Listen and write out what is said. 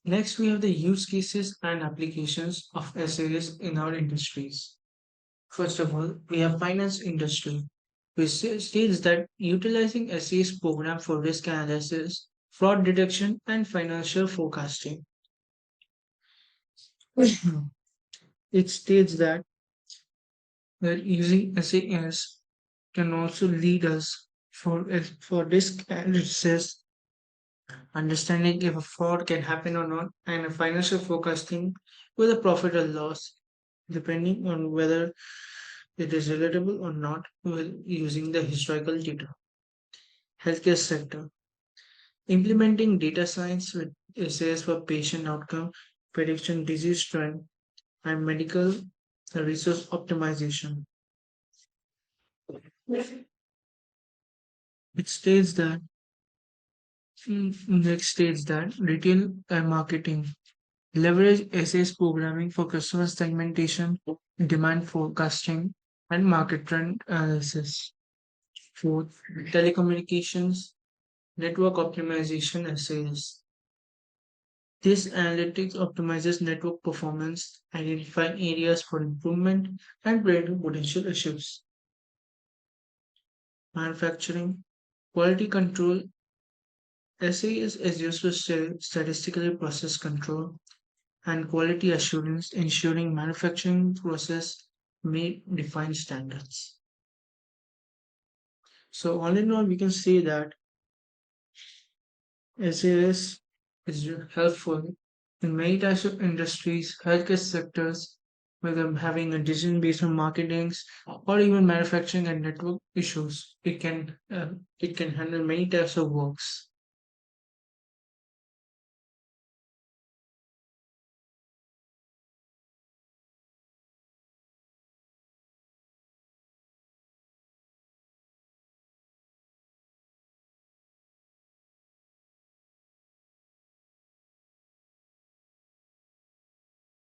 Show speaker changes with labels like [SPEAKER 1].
[SPEAKER 1] Next, we have the use cases and applications of SAS in our industries. First of all, we have finance industry, which states that utilizing SAS program for risk analysis, fraud detection, and financial forecasting. It states that using SAS can also lead us for risk analysis, understanding if a fraud can happen or not, and a financial forecasting with a profit or loss, depending on whether it is relatable or not with using the historical data. Healthcare sector. Implementing data science with SAS for patient outcome, prediction, disease trend, and medical resource optimization. It states that next states that retail and marketing leverage SAS programming for customer segmentation, demand forecasting, and market trend analysis. Fourth, telecommunications, network optimization SAS. This analytics optimizes network performance, identifying areas for improvement, and predicting potential issues. Manufacturing, quality control, SAS is used to statistically process control and quality assurance, ensuring manufacturing process meet defined standards. So all in all, we can say that SAS is helpful in many types of industries, healthcare sectors, whether having a decision based on marketings or even manufacturing and network issues. It can handle many types of works.